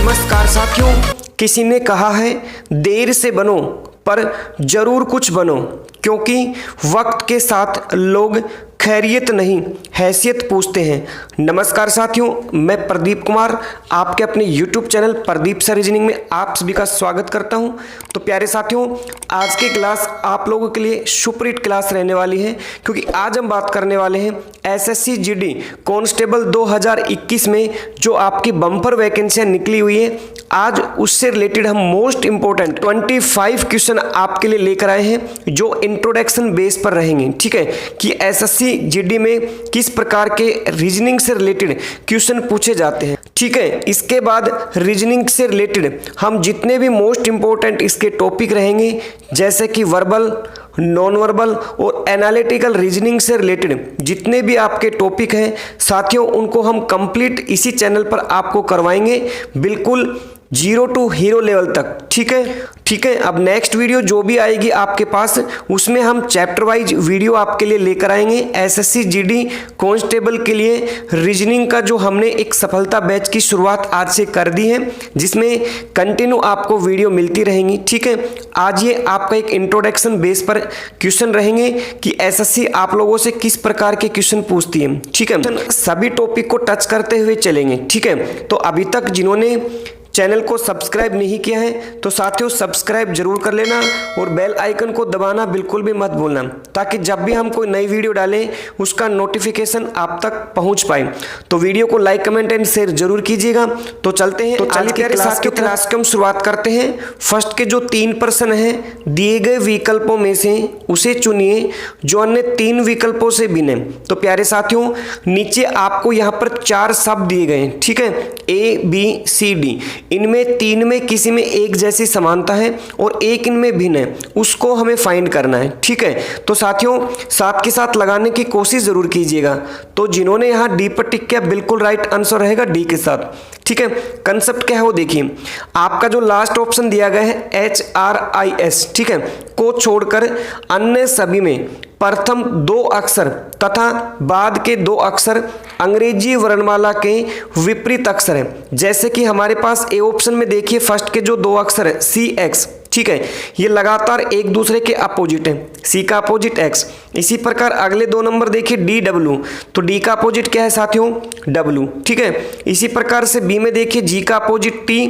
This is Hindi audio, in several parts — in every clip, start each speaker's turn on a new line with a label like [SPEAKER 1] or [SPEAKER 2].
[SPEAKER 1] नमस्कार साथियों, किसी ने कहा है देर से बनो पर जरूर कुछ बनो, क्योंकि वक्त के साथ लोग खैरियत नहीं हैसियत पूछते हैं। नमस्कार साथियों, मैं प्रदीप कुमार आपके अपने YouTube channel Pradeep sir reasoning में आप सभी का स्वागत करता हूं। तो प्यारे साथियों, आज की क्लास आप लोगों के लिए सुपर हिट क्लास रहने वाली है, क्योंकि आज हम बात करने वाले हैं SSC GD कांस्टेबल 2021 में जो आपकी बम्पर वैकेंसियां निकली हुई है, आज उससे रिलेटेड हम मोस्ट इंपोर्टेंट 25 क्वेश्चन आपके लिए लेकर आए हैं जो इंट्रोडक्शन बेस पर रहेंगे। ठीक है, कि SSC GD में किस प्रकार के रीजनिंग से रिलेटेड क्वेश्चन पूछे जाते हैं। ठीक है, इसके बाद रीजनिंग से रिलेटेड हम जितने भी मोस्ट इंपोर्टेंट इसके टॉपिक रहेंगे, जैसे कि वर्बल, नॉन वर्बल और एनालिटिकल रीजनिंग से रिलेटेड जितने भी आपके टॉपिक हैं साथियों, उनको हम कंप्लीट इसी चैनल पर आपको करवाएंगे, बिल्कुल 0 to हीरो लेवल तक। ठीक है, अब नेक्स्ट वीडियो जो भी आएगी आपके पास, उसमें हम चैप्टर वाइज वीडियो आपके लिए लेकर आएंगे। SSC GD कांस्टेबल के लिए रीजनिंग का जो हमने एक सफलता बैच की शुरुआत आज से कर दी है, जिसमें कंटिन्यू आपको वीडियो मिलती रहेंगी। ठीक है, आज ये आपका एक इंट्रोडक्शन बेस पर क्वेश्चन रहेंगे कि SSC आप लोगों से किस प्रकार के क्वेश्चन पूछती है। ठीक है, सभी टॉपिक को टच करते हुए चलेंगे। ठीक है, तो अभी तक जिन्होंने चैनल को सब्सक्राइब नहीं किया है तो साथियों सब्सक्राइब जरूर कर लेना और बेल आइकन को दबाना बिल्कुल भी मत भूलना, ताकि जब भी हम कोई नई वीडियो डालें उसका नोटिफिकेशन आप तक पहुंच पाए। तो वीडियो को लाइक, कमेंट एंड शेयर जरूर कीजिएगा। तो चलते हैं, तो आज के क्लास की हम शुरुआत करते हैं। फर्स्ट के जो 3 प्रश्न हैं, दिए गए विकल्पों में से उसे चुनिए जो अन्य 3 विकल्पों से भिन्न है। तो प्यारे साथियों, नीचे आपको यहाँ पर 4 शब्द दिए गए हैं। ठीक है, ABCD, इनमें 3 में किसी में एक जैसी समानता है और एक इनमें भिन्न है, उसको हमें फाइंड करना है। ठीक है, तो साथियों साथ के साथ लगाने की कोशिश जरूर कीजिएगा। तो जिन्होंने यहाँ डी पर टिक किया, बिल्कुल राइट आंसर रहेगा डी के साथ। ठीक है, कंसेप्ट क्या है वो देखिए, आपका जो लास्ट ऑप्शन दिया गया है HRIS, ठीक है, को छोड़कर अन्य सभी में प्रथम 2 अक्षर तथा बाद के 2 अक्षर अंग्रेजी वर्णमाला के विपरीत अक्षर हैं। जैसे कि हमारे पास ए ऑप्शन में देखिए, फर्स्ट के जो 2 अक्षर है CX, ठीक है, ये लगातार एक दूसरे के अपोजिट है, C का अपोजिट X। इसी प्रकार अगले 2 नंबर देखिए DW, तो D का अपोजिट क्या है साथियों, W। ठीक है, इसी प्रकार से B में देखिए G का अपोजिट T,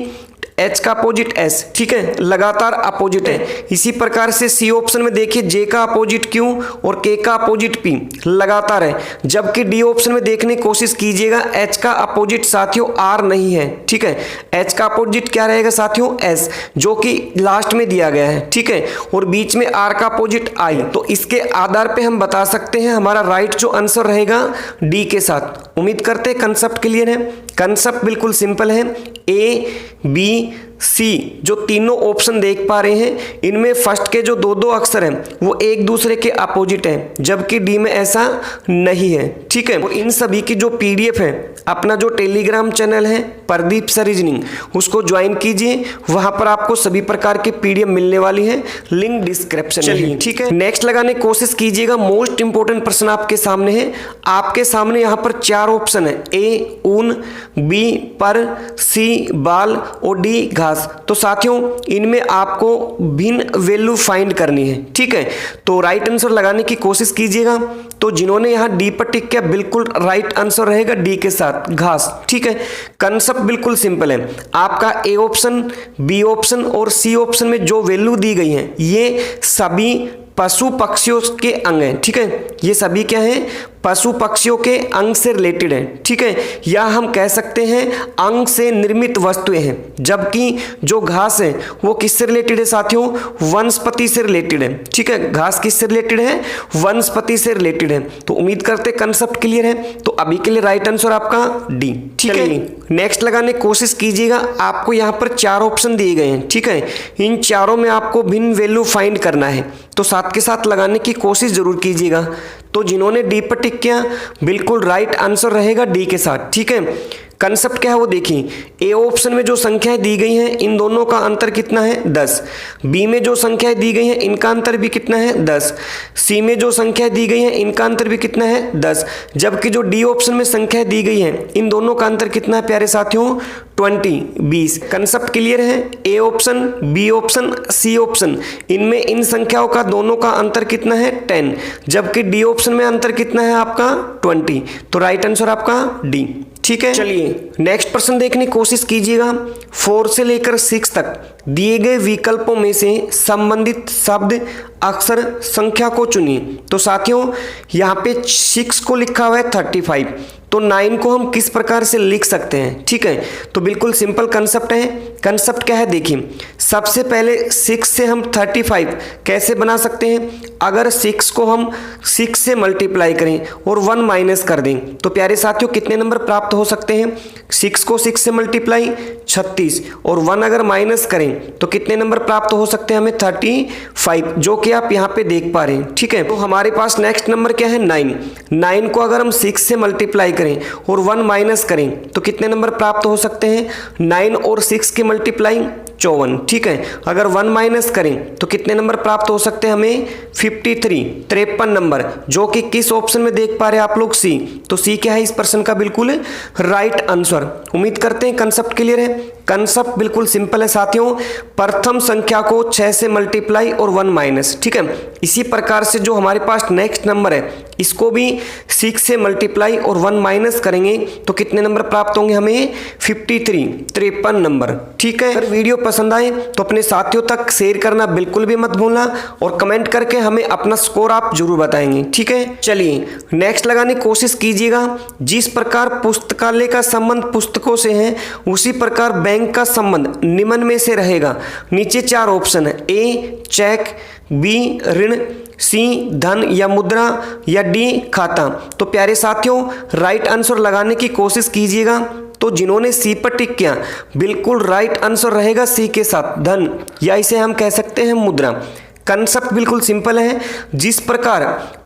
[SPEAKER 1] H का अपोजिट S, ठीक है, लगातार अपोजिट है। इसी प्रकार से C ऑप्शन में देखिए J का अपोजिट Q और K का अपोजिट P लगातार है। जबकि D ऑप्शन में देखने की कोशिश कीजिएगा, H का अपोजिट साथियों R नहीं है। ठीक है, H का अपोजिट क्या रहेगा साथियों, S, जो कि लास्ट में दिया गया है। ठीक है, और बीच में R का अपोजिट I। तो इसके आधार पे हम बता सकते हैं हमारा राइट जो आंसर रहेगा D के साथ। उम्मीद करते हैं कंसेप्ट क्लियर है। कंसेप्ट बिल्कुल सिंपल है। ABC जो तीनों ऑप्शन देख पा रहे हैं, इनमें फर्स्ट के जो 2 अक्षर हैं वो एक दूसरे के अपोजिट हैं, जबकि डी में ऐसा नहीं है। ठीक है, और इन सभी की जो PDF है, अपना जो टेलीग्राम चैनल है प्रदीप सर रीजनिंग, उसको ज्वाइन कीजिए, वहां पर आपको सभी प्रकार की PDF मिलने वाली है, लिंक डिस्क्रिप्शन में। ठीक है, नेक्स्ट लगाने की कोशिश कीजिएगा। मोस्ट इंपोर्टेंट प्रश्न आपके सामने है। आपके सामने यहाँ पर 4 ऑप्शन है, A ऊन, B पर, C बाल और D घास। तो साथियों इनमें आपको भिन्न वैल्यू फाइंड करनी है। ठीक है, तो राइट आंसर लगाने की कोशिश कीजिएगा। तो जिन्होंने यहाँ डी पर टिक किया, बिल्कुल राइट आंसर रहेगा डी के साथ, घास। ठीक है, कंसेप्ट बिल्कुल सिंपल है। आपका ए ऑप्शन, बी ऑप्शन और सी ऑप्शन में जो वैल्यू दी गई है, ये सभी पशु पक्षियों के अंग हैं। ठीक है, ये सभी क्या है, पशु पक्षियों के अंग से रिलेटेड है। ठीक है, या हम कह सकते हैं अंग से निर्मित वस्तुएं हैं। जबकि जो घास है वो किससे रिलेटेड है साथियों, वनस्पति से रिलेटेड है। ठीक है, घास किससे रिलेटेड है, वनस्पति से रिलेटेड है। तो उम्मीद करते कंसेप्ट क्लियर है। तो अभी के लिए राइट आंसर आपका डी। ठीक है, नेक्स्ट लगाने की कोशिश कीजिएगा। आपको यहाँ पर 4 ऑप्शन दिए गए हैं। ठीक है, इन चारों में आपको भिन्न वैल्यू फाइंड करना है, तो साथ के साथ लगाने की कोशिश जरूर कीजिएगा। तो जिन्होंने डी पर टिक किया, बिल्कुल राइट आंसर रहेगा डी के साथ। ठीक है, कंसेप्ट क्या है वो देखिए। ए ऑप्शन में जो संख्याएं दी गई हैं इन दोनों का अंतर कितना है 10। बी में जो संख्याएं दी गई हैं इनका अंतर भी कितना है 10। सी में जो संख्याएं दी गई हैं इनका अंतर भी कितना है 10। जबकि जो डी ऑप्शन में संख्याएं दी गई हैं इन दोनों का अंतर कितना है प्यारे साथियों 20। कंसेप्ट क्लियर है। A option, B option, C option, इनमें इन संख्याओं का दोनों का अंतर कितना है 10। जबकि डी ऑप्शन में अंतर कितना है आपका 20। तो राइट आंसर आपका डी। ठीक है, चलिए नेक्स्ट प्रश्न देखने की कोशिश कीजिएगा। 4 से लेकर 6 तक दिए गए विकल्पों में से संबंधित शब्द अक्षर संख्या को चुनिए। तो साथियों यहाँ पे 6 को लिखा हुआ है 35, तो 9 को हम किस प्रकार से लिख सकते हैं। ठीक है, तो बिल्कुल सिंपल कंसेप्ट है। कंसेप्ट क्या है देखिए, सबसे पहले 6 से हम 35 कैसे बना सकते हैं। अगर 6 को हम 6 से मल्टीप्लाई करें और 1 माइनस कर दें तो प्यारे साथियों कितने नंबर प्राप्त हो सकते हैं। 6 को 6 से मल्टीप्लाई 36 और 1 अगर माइनस करें तो कितने नंबर प्राप्त हो सकते हैं हमें 35, जो कि आप यहाँ पे देख पा रहे हैं। ठीक है, तो हमारे पास नेक्स्ट नंबर क्या है 9। 9 को अगर हम 6 से मल्टीप्लाई करें और 1 माइनस करें तो कितने नंबर प्राप्त हो सकते हैं 9 और 6 के मल्टीप्लाई 54। ठीक है, अगर 1 माइनस करें तो कितने नंबर प्राप्त हो सकते हैं हमें 53 नंबर, जो कि किस ऑप्शन में देख पा रहे हैं आप लोग सी। तो सी क्या है इस प्रश्न का बिल्कुल राइट आंसर। उम्मीद करते हैं कंसेप्ट क्लियर है। कंसेप्ट बिल्कुल सिंपल है साथियों, प्रथम संख्या को 6 से मल्टीप्लाई और 1 माइनस। ठीक है, इसी प्रकार से जो हमारे पास नेक्स्ट नंबर है इसको भी 6 से मल्टीप्लाई और 1 माइनस करेंगे तो कितने नंबर प्राप्त होंगे हमें 53 नंबर। ठीक है, अगर वीडियो पसंद आए तो अपने साथियों तक शेयर करना बिल्कुल भी मत भूलना और कमेंट करके हमें अपना स्कोर आप जरूर बताएंगे। ठीक है, चलिए नेक्स्ट लगाने की कोशिश कीजिएगा। जिस प्रकार पुस्तकालय का संबंध पुस्तकों से है उसी प्रकार बैंक का संबंध निम्न में से रहेगा। नीचे 4 ऑप्शन है, ए चेक, बी ऋण, सी धन या मुद्रा या डी खाता। तो प्यारे साथियों राइट आंसर लगाने की कोशिश कीजिएगा। तो जिन्होंने सी पर टिक किया बिल्कुल राइट आंसर रहेगा सी के साथ धन, या इसे हम कह सकते हैं मुद्रा। कंसेप्ट बिल्कुल सिंपल है। जिस प्रकार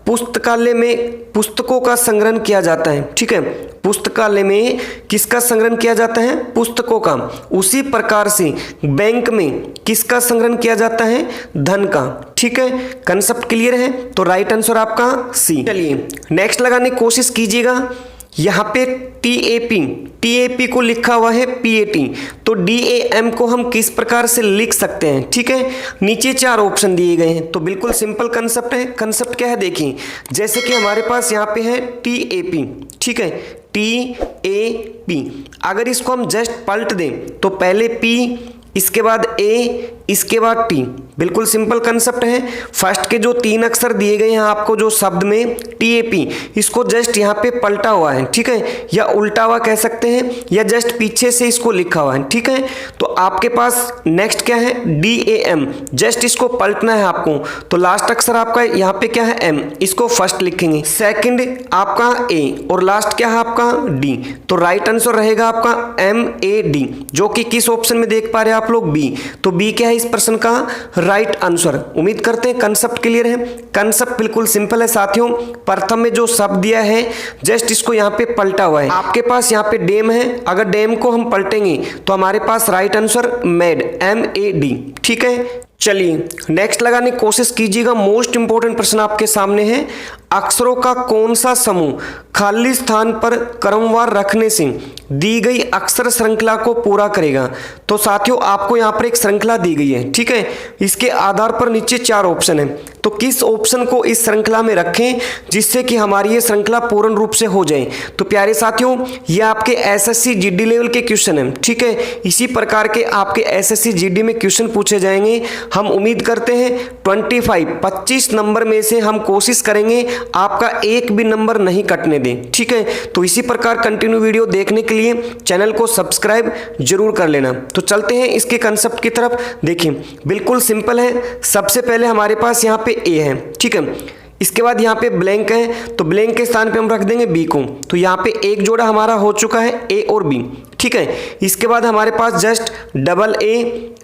[SPEAKER 1] पुस्तकालय में पुस्तकों का संग्रहण किया जाता है, ठीक है, पुस्तकालय में किसका संग्रहण किया जाता है पुस्तकों का, उसी प्रकार से बैंक में किसका संग्रहण किया जाता है धन का। ठीक है, कंसेप्ट क्लियर है। तो राइट आंसर आपका सी। चलिए नेक्स्ट लगाने की कोशिश कीजिएगा। यहाँ पे टीएपी को लिखा हुआ है पीएटी, तो डीएएम को हम किस प्रकार से लिख सकते हैं। ठीक है, नीचे 4 ऑप्शन दिए गए हैं। तो बिल्कुल सिंपल कंसेप्ट है। कंसेप्ट क्या है देखिए, जैसे कि हमारे पास यहाँ पे है टीएपी। ठीक है, टीएपी अगर इसको हम जस्ट पलट दें तो पहले पी, इसके बाद ए, इसके बाद टी। बिल्कुल सिंपल कंसेप्ट है। फर्स्ट के जो 3 अक्षर दिए गए हैं आपको जो शब्द में टीएपी, इसको जस्ट यहाँ पे पलटा हुआ है। ठीक है, या उल्टा हुआ कह सकते हैं, या जस्ट पीछे से इसको लिखा हुआ है। ठीक है, तो आपके पास नेक्स्ट क्या है डीएएम, जस्ट इसको पलटना है आपको। तो लास्ट अक्षर आपका यहाँ पे क्या है एम, इसको फर्स्ट लिखेंगे, सेकंड आपका ए और लास्ट क्या है आपका डी। तो राइट आंसर रहेगा आपका MAD, जो कि किस ऑप्शन में देख पा रहे हैं आप लोग बी। तो बी क्या है इस प्रश्न का राइट आंसर। उम्मीद करते हैं कंसेप्ट क्लियर है। कंसेप्ट बिल्कुल सिंपल है साथियों। प्रथम में जो शब्द दिया है जस्ट इसको यहाँ पे पलटा हुआ है। आपके पास यहाँ पे डेम है, अगर डेम को हम पलटेंगे तो हमारे पास राइट आंसर मेड MAD। ठीक है, चलिए नेक्स्ट लगाने की कोशिश कीजिएगा। मोस्ट इंपोर्टेंट प्रश्न आपके सामने है, अक्षरों का कौन सा समूह खाली स्थान पर क्रमवार रखने से दी गई अक्षर श्रृंखला को पूरा करेगा। तो साथियों आपको यहाँ पर एक श्रृंखला दी गई है। ठीक है, इसके आधार पर नीचे 4 ऑप्शन है, तो किस ऑप्शन को इस श्रृंखला में रखें जिससे कि हमारी ये श्रृंखला पूर्ण रूप से हो जाए। तो प्यारे साथियों ये आपके SSC GD लेवल के क्वेश्चन है। ठीक है, इसी प्रकार के आपके SSC GD में क्वेश्चन पूछे जाएंगे। हम उम्मीद करते हैं 25 नंबर में से हम कोशिश करेंगे आपका एक भी नंबर नहीं कटने दें। ठीक है, तो इसी प्रकार कंटिन्यू वीडियो देखने के लिए चैनल को सब्सक्राइब जरूर कर लेना। तो चलते हैं इसके कंसेप्ट की तरफ। देखिए बिल्कुल सिंपल है। सबसे पहले हमारे पास यहाँ पे ए है। ठीक है, इसके बाद यहाँ पे ब्लैंक है, तो ब्लैंक के स्थान पे हम रख देंगे बी को। तो यहाँ पे एक जोड़ा हमारा हो चुका है ए और बी। ठीक है, इसके बाद हमारे पास जस्ट AA,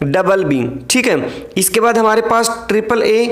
[SPEAKER 1] BB। ठीक है, इसके बाद हमारे पास AAA,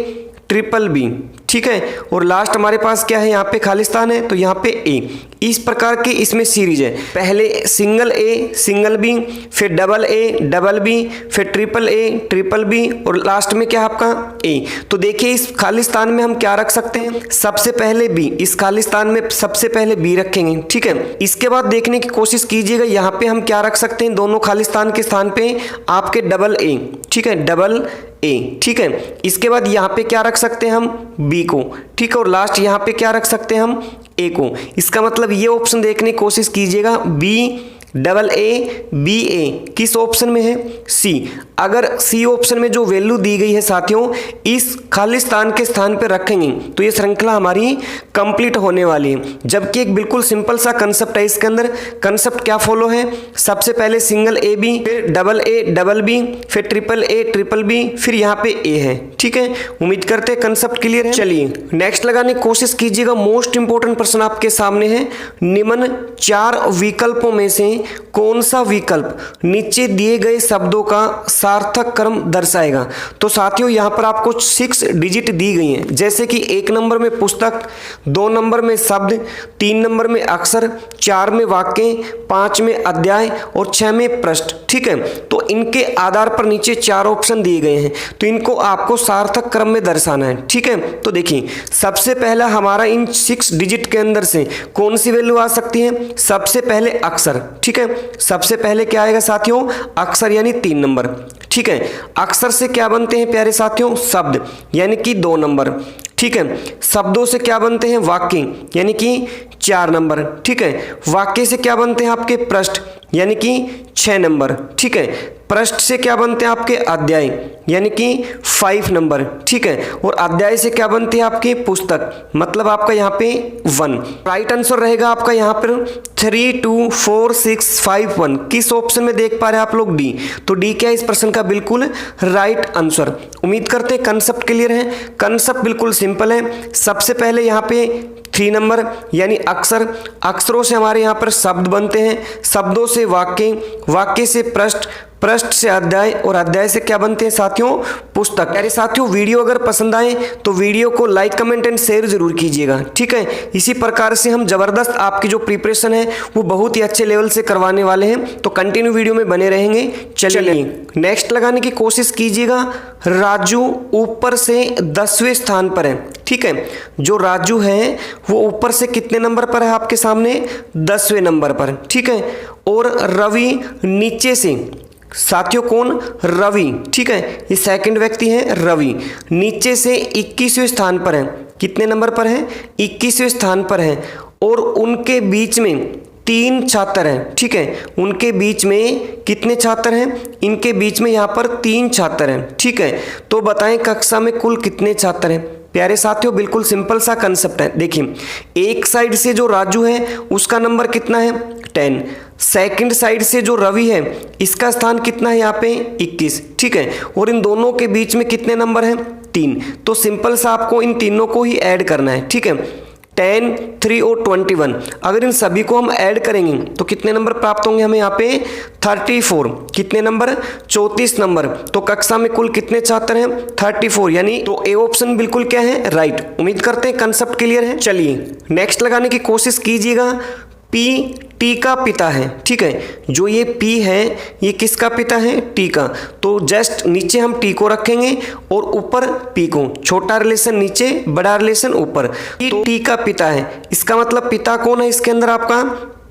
[SPEAKER 1] BBB। ठीक है, और लास्ट हमारे पास क्या है, यहाँ पे खालिस्तान है तो यहाँ पे ए। इस प्रकार की इसमें सीरीज है, पहले सिंगल ए सिंगल बी, फिर डबल ए डबल बी, फिर ट्रिपल ए ट्रिपल बी, और लास्ट में क्या है आपका ए। तो देखिए इस खालिस्तान में हम क्या रख सकते हैं, सबसे पहले बी, इस खालिस्तान में सबसे पहले बी रखेंगे, ठीक है। इसके बाद देखने की कोशिश कीजिएगा यहाँ पे हम क्या रख सकते हैं, दोनों खालिस्तान के स्थान पे आपके डबल ए, ठीक है, डबल ए, ठीक है। इसके बाद यहाँ पे क्या रख सकते हैं हम, बी को, ठीक है, और लास्ट यहाँ पे क्या रख सकते हैं हम, ए को। इसका मतलब ये ऑप्शन देखने की कोशिश कीजिएगा, बी डबल ए बी ए किस ऑप्शन में है, सी। अगर सी ऑप्शन में जो वैल्यू दी गई है साथियों, इस खालिस्तान के स्थान पर रखेंगे तो ये श्रृंखला हमारी कंप्लीट होने वाली है। जबकि एक बिल्कुल सिंपल सा कंसेप्ट है, इसके अंदर कंसेप्ट क्या फॉलो है, सबसे पहले सिंगल ए बी, फिर डबल ए डबल बी, फिर ट्रिपल ए ट्रिपल बी, फिर यहाँ पे ए है, ठीक है। उम्मीद करते हैं कंसेप्ट क्लियर है। चलिए नेक्स्ट लगाने की कोशिश कीजिएगा। मोस्ट इंपोर्टेंट प्रश्न आपके सामने है, निम्न 4 विकल्पों में से कौन सा विकल्प नीचे दिए गए शब्दों का सार्थक क्रम दर्शाएगा। तो साथियों यहाँ पर आपको 6 डिजिट दी गई हैं, जैसे कि 1 नंबर में पुस्तक, 2 नंबर में शब्द, 3 नंबर में अक्षर, 4 में वाक्य, 5 में अध्याय और 6 में पृष्ठ, ठीक है। तो इनके आधार पर नीचे 4 ऑप्शन दिए गए हैं, तो इनको आपको सार्थक क्रम में दर्शाना है, ठीक है। तो देखिए सबसे पहला हमारा इन 6 डिजिट के अंदर से कौन सी वैल्यू आ सकती है, सबसे पहले अक्षर, ठीक है। सबसे पहले क्या आएगा साथियों, अक्षर यानी 3 नंबर, ठीक है। अक्षर से क्या बनते हैं प्यारे साथियों, शब्द यानी कि 2 नंबर, ठीक है। शब्दों से क्या बनते हैं, वाक्य यानी कि 4 नंबर, ठीक है। वाक्य से क्या बनते हैं आपके पृष्ठ यानी कि 6 नंबर, ठीक है। पृष्ठ से क्या बनते हैं आपके अध्याय यानी कि 5 नंबर, ठीक है। और अध्याय से क्या बनती है आपकी पुस्तक, मतलब आपका यहाँ पे 1। राइट आंसर रहेगा आपका यहाँ पर 3 2 4 6 5 1। किस ऑप्शन में देख पा रहे हैं आप लोग, डी। तो डी क्या है इस प्रश्न का बिल्कुल राइट आंसर। उम्मीद करते हैं कंसेप्ट क्लियर है। कंसेप्ट बिल्कुल सिंपल है। सबसे पहले यहाँ पे 3 नंबर यानी अक्षर, अक्षरों से हमारे यहाँ पर शब्द बनते हैं, शब्दों से वाक्य, वाक्य से पृष्ठ, पृष्ठ से अध्याय और अध्याय से क्या बनते हैं साथियों, पुस्तक। प्यारे साथियों वीडियो अगर पसंद आए तो वीडियो को लाइक कमेंट एंड शेयर जरूर कीजिएगा, ठीक है। इसी प्रकार से हम जबरदस्त आपकी जो प्रिपरेशन है वो बहुत ही अच्छे लेवल से करवाने वाले हैं, तो कंटिन्यू वीडियो में बने रहेंगे। चलिए नेक्स्ट लगाने की कोशिश कीजिएगा। राजू ऊपर से 10वें स्थान पर है, ठीक है। जो राजू है वो ऊपर से कितने नंबर पर है आपके सामने, 10वें नंबर पर, ठीक है। और रवि नीचे से, साथियों कौन, रवि, ठीक है। ये सेकंड व्यक्ति है रवि, नीचे से 21वें स्थान पर है। कितने नंबर पर है, 21वें स्थान पर है। और उनके बीच में 3 छात्र हैं, ठीक है। उनके बीच में कितने छात्र हैं, इनके बीच में यहाँ पर 3 छात्र हैं, ठीक है। तो बताएं कक्षा में कुल कितने छात्र हैं। प्यारे साथियों बिल्कुल सिंपल सा कंसेप्ट है। देखिए एक साइड से जो राजू है उसका नंबर कितना है, 10। सेकंड साइड से जो रवि है इसका स्थान कितना है यहाँ पे, 21, ठीक है। और इन दोनों के बीच में कितने नंबर हैं, 3। तो सिंपल सा आपको इन तीनों को ही ऐड करना है, ठीक है। 10, 3 और 21, अगर इन सभी को हम ऐड करेंगे तो कितने नंबर प्राप्त होंगे हमें यहाँ पे, 34। कितने नंबर, 34 नंबर। तो कक्षा में कुल कितने छात्र हैं, 34, यानी तो ए ऑप्शन बिल्कुल क्या है, राइट। उम्मीद करते हैं कंसेप्ट क्लियर है। चलिए नेक्स्ट लगाने की कोशिश कीजिएगा। पी टी का पिता है, ठीक है। जो ये पी है ये किसका पिता है, टी का। तो जस्ट नीचे हम टी को रखेंगे और ऊपर पी को, छोटा रिलेशन नीचे बड़ा रिलेशन ऊपर। तो टी का पिता है, इसका मतलब पिता कौन है इसके अंदर आपका,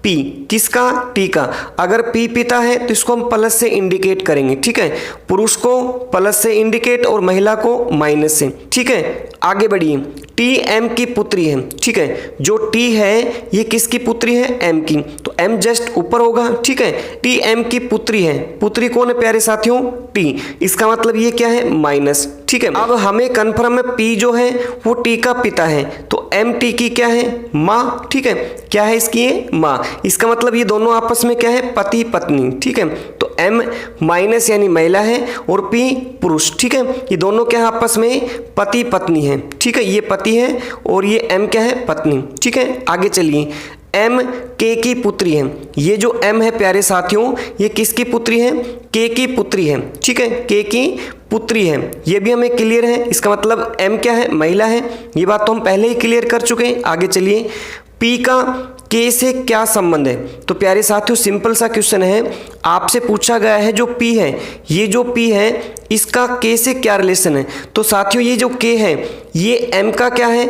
[SPEAKER 1] पी। किसका, टी का। अगर पी पिता है तो इसको हम प्लस से इंडिकेट करेंगे, ठीक है। पुरुष को प्लस से इंडिकेट और महिला को माइनस से, ठीक है। आगे बढ़िए। टी एम की पुत्री है, ठीक है। जो टी है ये किसकी पुत्री है, एम की। तो एम जस्ट ऊपर होगा, ठीक है। टी एम की पुत्री है, पुत्री कौन है प्यारे साथियों, टी। इसका मतलब ये क्या है, माइनस, ठीक है। अब हमें कन्फर्म है पी जो है वो टी का पिता है, तो एम टी की क्या है, माँ, ठीक है। क्या है इसकी, माँ। इसका मतलब ये दोनों आपस में क्या है, पति पत्नी, ठीक है। तो एम माइनस यानी महिला है और पी पुरुष, ठीक है। ये दोनों क्या है आपस में पति पत्नी है, ठीक है। ये पति है और ये एम क्या है, पत्नी, ठीक है। आगे चलिए। एम के की पुत्री है। ये जो एम है प्यारे साथियों ये किसकी पुत्री है, के की पुत्री है, ठीक है। के की पुत्री है, ये भी हमें क्लियर है। इसका मतलब एम क्या है, महिला है, ये बात तो हम पहले ही क्लियर कर चुके हैं। आगे चलिए, पी का के से क्या संबंध है। तो प्यारे साथियों सिंपल सा क्वेश्चन है, आपसे पूछा गया है जो पी है, ये जो पी है इसका के से क्या रिलेशन है। तो साथियों ये जो के है ये एम का क्या है,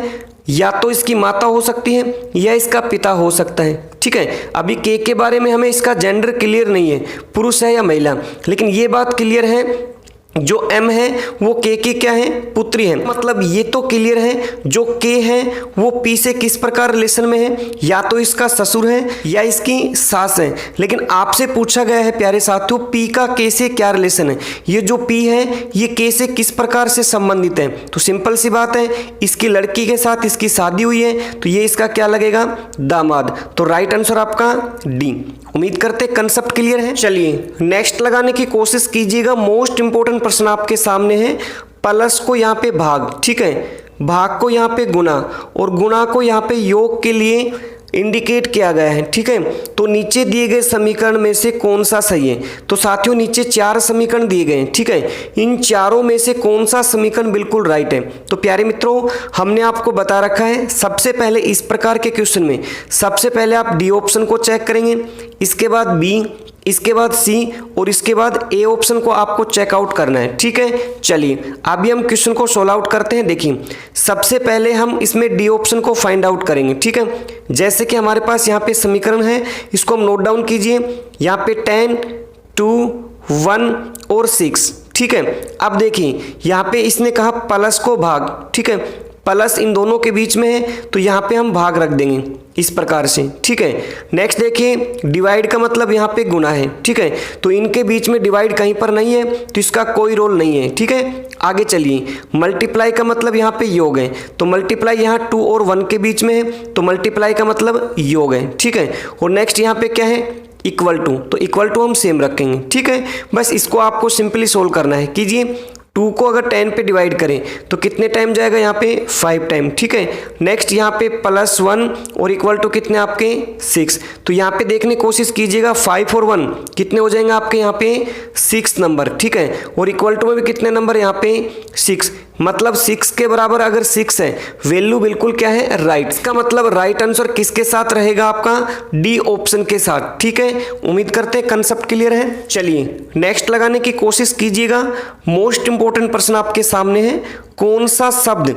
[SPEAKER 1] या तो इसकी माता हो सकती है या इसका पिता हो सकता है। ठीक है, अभी के बारे में हमें इसका जेंडर क्लियर नहीं है, पुरुष है या महिला, लेकिन ये बात क्लियर है जो एम है वो के क्या है, पुत्री है। मतलब ये तो क्लियर है जो के है वो पी से किस प्रकार रिलेशन में है, या तो इसका ससुर है या इसकी सास है। लेकिन आपसे पूछा गया है प्यारे साथियों पी का के से क्या रिलेशन है, ये जो पी है ये के से किस प्रकार से संबंधित है। तो सिंपल सी बात है, इसकी लड़की के साथ इसकी शादी हुई है तो ये इसका क्या लगेगा, दामाद। तो राइट आंसर आपका डी। उम्मीद करते कंसेप्ट क्लियर है। चलिए नेक्स्ट लगाने की कोशिश कीजिएगा। मोस्ट इंपोर्टेंट प्रश्न आपके सामने है, प्लस को यहाँ पे भाग, ठीक है, भाग को यहाँ पे गुना और गुना को यहाँ पे योग के लिए इंडिकेट किया गया है। ठीक है, तो नीचे दिए गए समीकरण में से कौन सा सही है। तो साथियों नीचे 4 समीकरण दिए गए हैं। ठीक है, इन चारों में से कौन सा समीकरण बिल्कुल राइट है। तो प्यारे मित्रों हमने आपको बता रखा है, सबसे पहले इस प्रकार के क्वेश्चन में सबसे पहले आप डी ऑप्शन को चेक करेंगे, इसके बाद बी, इसके बाद सी और इसके बाद ए ऑप्शन को आपको चेकआउट करना है। ठीक है, चलिए अभी हम क्वेश्चन को सोल्व आउट करते हैं। देखिए सबसे पहले हम इसमें डी ऑप्शन को फाइंड आउट करेंगे। ठीक है, जैसे कि हमारे पास यहाँ पे समीकरण है, इसको हम नोट डाउन कीजिए। यहाँ पे 10, 2, 1 और 6। ठीक है, अब देखिए यहाँ पे इसने कहा प्लस को भाग, ठीक है, प्लस इन दोनों के बीच में है तो यहाँ पे हम भाग रख देंगे इस प्रकार से। ठीक है, नेक्स्ट देखिए डिवाइड का मतलब यहाँ पे गुना है। ठीक है, तो इनके बीच में डिवाइड कहीं पर नहीं है तो इसका कोई रोल नहीं है। ठीक है, आगे चलिए मल्टीप्लाई का मतलब यहाँ पे योग है, तो मल्टीप्लाई यहाँ 2 और 1 के बीच में है तो मल्टीप्लाई का मतलब योग है। ठीक है, और नेक्स्ट यहाँ पे क्या है, इक्वल टू, तो इक्वल टू हम सेम रखेंगे। ठीक है, बस इसको आपको सिंपली सोल्व करना है। कीजिए 2 को अगर 10 पे डिवाइड करें तो कितने टाइम जाएगा, यहाँ पे 5 टाइम। ठीक है, नेक्स्ट यहाँ पे +1 और इक्वल टू कितने आपके 6। तो यहाँ पे देखने की कोशिश कीजिएगा 5 और 1 कितने हो जाएंगे आपके यहाँ पे 6 नंबर। ठीक है, और इक्वल टू में भी कितने नंबर यहाँ पे 6, मतलब 6 के बराबर अगर 6 है, वैल्यू बिल्कुल क्या है, राइट। इसका मतलब राइट आंसर किसके साथ रहेगा आपका, डी ऑप्शन के साथ। ठीक है, उम्मीद करते हैं कंसेप्ट क्लियर है। चलिए नेक्स्ट लगाने की कोशिश कीजिएगा। मोस्ट इंपोर्टेंट प्रश्न आपके सामने है, कौन सा शब्द,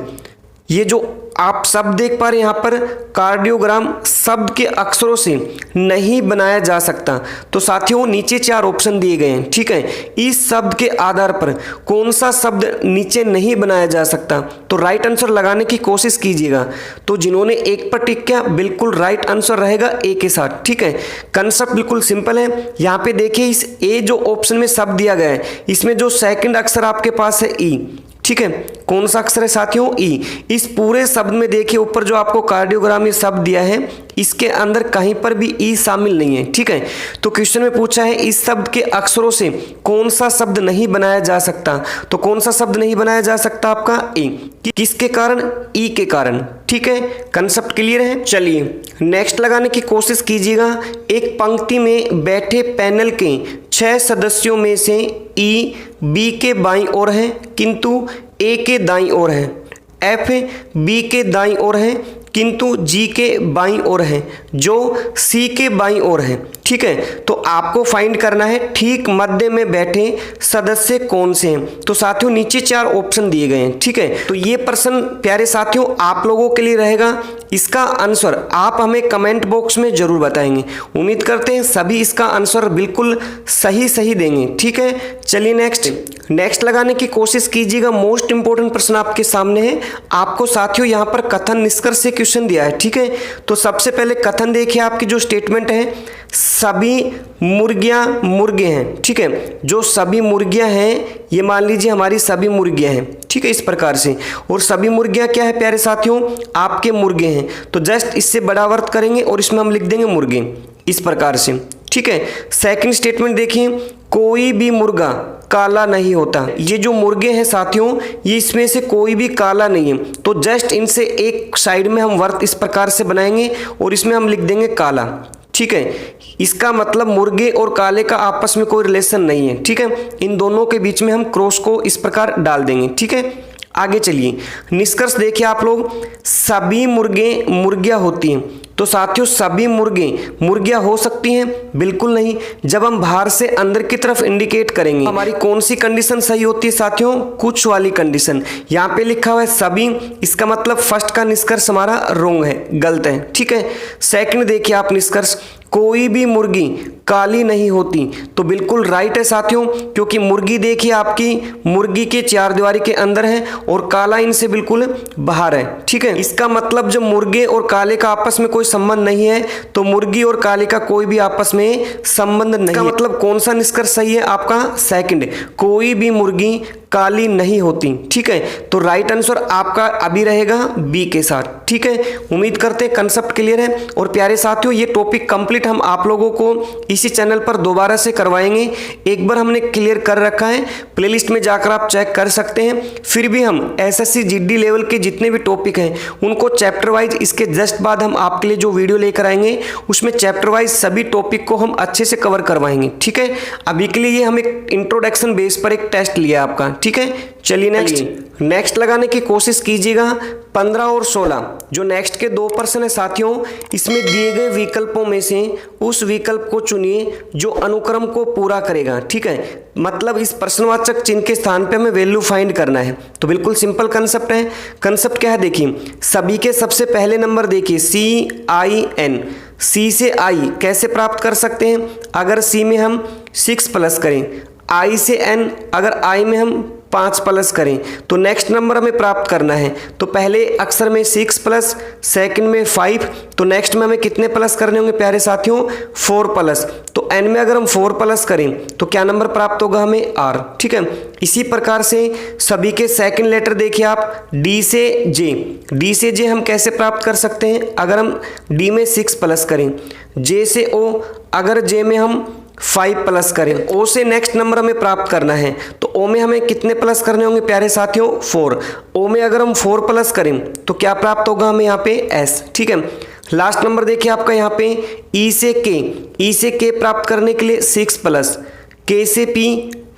[SPEAKER 1] ये जो आप शब्द देख पा रहे हैं यहाँ पर कार्डियोग्राम शब्द के अक्षरों से नहीं बनाया जा सकता। तो साथियों नीचे 4 ऑप्शन दिए गए हैं। ठीक है, इस शब्द के आधार पर कौन सा शब्द नीचे नहीं बनाया जा सकता, तो राइट आंसर लगाने की कोशिश कीजिएगा। तो जिन्होंने एक पर टिक किया बिल्कुल राइट आंसर रहेगा ए के साथ। ठीक है, कंसेप्ट बिल्कुल सिंपल है। यहाँ पे देखिए इस ए जो ऑप्शन में शब्द दिया गया है, इसमें जो सेकंड अक्षर आपके पास है ई। ठीक है, कौन सा अक्षर है साथियों, ई। इस पूरे शब्द में देखिए ऊपर जो आपको कार्डियोग्राम ये शब्द दिया है, इसके अंदर कहीं पर भी ई शामिल नहीं है। ठीक है, तो क्वेश्चन में पूछा है इस शब्द के अक्षरों से कौन सा शब्द नहीं बनाया जा सकता। तो कौन सा शब्द नहीं बनाया जा सकता आपका ए, किसके कारण, ई के कारण। ठीक है, कंसेप्ट क्लियर है। चलिए नेक्स्ट लगाने की कोशिश कीजिएगा। एक पंक्ति में बैठे पैनल के 6 सदस्यों में से ई बी के बाईं ओर है किंतु ए के दाईं ओर है, एफ बी के दाईं ओर है किंतु जी के बाईं ओर है, जो सी के बाईं ओर है। ठीक है, तो आपको फाइंड करना है ठीक मध्य में बैठे सदस्य कौन से हैं। तो साथियों नीचे 4 ऑप्शन दिए गए हैं। ठीक है, तो ये प्रश्न प्यारे साथियों आप लोगों के लिए रहेगा। इसका आंसर आप हमें कमेंट बॉक्स में जरूर बताएंगे। उम्मीद करते हैं सभी इसका आंसर बिल्कुल सही देंगे। ठीक है, चलिए नेक्स्ट लगाने की कोशिश कीजिएगा। मोस्ट इंपोर्टेंट प्रश्न आपके सामने है। आपको साथियों यहाँ पर कथन निष्कर्ष से क्वेश्चन दिया है। ठीक है, तो सबसे पहले कथन देखिए, आपकी जो स्टेटमेंट है सभी मुर्गियां मुर्गे हैं। ठीक है, जो सभी मुर्गियां हैं ये मान लीजिए हमारी सभी मुर्गियां हैं। ठीक है, इस प्रकार से, और सभी मुर्गियां क्या है प्यारे साथियों, आपके मुर्गे हैं। तो जस्ट इससे बड़ा वर्त करेंगे और इसमें हम लिख देंगे मुर्गे, इस प्रकार से। ठीक है, सेकंड स्टेटमेंट देखिए, कोई भी मुर्गा काला नहीं होता। ये जो मुर्गे हैं साथियों, ये इसमें से कोई भी काला नहीं है। तो जस्ट इनसे एक साइड में हम वर्त इस प्रकार से बनाएंगे और इसमें हम लिख देंगे काला। ठीक है। इसका मतलब मुर्गे और काले का आपस में कोई रिलेशन नहीं है, ठीक है। इन दोनों के बीच में हम क्रॉस को इस प्रकार डाल देंगे, ठीक है। आगे चलिए, निष्कर्ष देखिए आप लोग, सभी मुर्गे मुर्गियां होती हैं। तो साथियों सभी मुर्गे मुर्गियां हो सकती हैं? बिल्कुल नहीं। जब हम बाहर से अंदर की तरफ इंडिकेट करेंगे, हमारी कौन सी कंडीशन सही होती है साथियों? कुछ वाली कंडीशन। यहाँ पे लिखा हुआ है सभी, इसका मतलब फर्स्ट का निष्कर्ष हमारा रॉन्ग है, गलत है, ठीक है। सेकंड देखिए आप निष्कर्ष, कोई भी मुर्गी काली नहीं होती, तो बिल्कुल राइट है साथियों, क्योंकि मुर्गी देखिए आपकी मुर्गी के चार दीवारी के अंदर है और काला इनसे बिल्कुल बाहर है, ठीक है। इसका मतलब जब मुर्गे और काले का आपस में कोई संबंध नहीं है तो मुर्गी और काले का कोई भी आपस में संबंध नहीं है। मतलब कौन सा निष्कर्ष सही है आपका? सेकंड, कोई भी मुर्गी काली नहीं होती, ठीक है। तो राइट आंसर आपका अभी रहेगा बी के साथ, ठीक है। उम्मीद करते हैं कंसेप्ट क्लियर है। और प्यारे साथियों ये टॉपिक कंप्लीट हम आप लोगों को इसी चैनल पर दोबारा से करवाएंगे। एक बार हमने क्लियर कर रखा है, प्लेलिस्ट में जाकर आप चेक कर सकते हैं। फिर भी हम एसएससी जीडी लेवल के जितने भी टॉपिक हैं उनको चैप्टर वाइज इसके जस्ट बाद हम आपके लिए जो वीडियो लेकर आएंगे उसमें चैप्टर वाइज सभी टॉपिक को हम अच्छे से कवर करवाएंगे, ठीक है। अभी के लिए ये हम एक इंट्रोडक्शन बेस पर एक टेस्ट लिया आपका, ठीक है। चलिए नेक्स्ट लगाने की कोशिश कीजिएगा। 15 और 16 जो नेक्स्ट के दो प्रश्न है साथियों, इसमें दिए गए विकल्पों में से उस विकल्प को चुनिए जो अनुक्रम को पूरा करेगा, ठीक है। मतलब इस प्रश्नवाचक चिन्ह के स्थान पे हमें वैल्यू फाइंड करना है। तो बिल्कुल सिंपल कंसेप्ट है। कंसेप्ट क्या है देखिए, सभी के सबसे पहले नंबर देखिए CIN, C से I कैसे प्राप्त कर सकते हैं? अगर C में हम 6 प्लस करें, I से N अगर I में हम 5 प्लस करें तो नेक्स्ट नंबर हमें प्राप्त करना है। तो पहले अक्षर में 6 प्लस, सेकंड में 5, तो नेक्स्ट में हमें कितने प्लस करने होंगे प्यारे साथियों? 4 प्लस। तो N में अगर हम 4 प्लस करें तो क्या नंबर प्राप्त होगा हमें? R, ठीक है। इसी प्रकार से सभी के सेकंड लेटर देखिए आप D से J हम कैसे प्राप्त कर सकते हैं? अगर हम D में 6 प्लस करें, J से O अगर J में हम 5 प्लस करें, O से नेक्स्ट नंबर हमें प्राप्त करना है तो O में हमें कितने प्लस करने होंगे प्यारे साथियों? 4। O में अगर हम 4 प्लस करें तो क्या प्राप्त होगा हमें यहाँ पे? S, ठीक है। लास्ट नंबर देखिए आपका यहाँ पे E से K प्राप्त करने के लिए 6 प्लस, K से P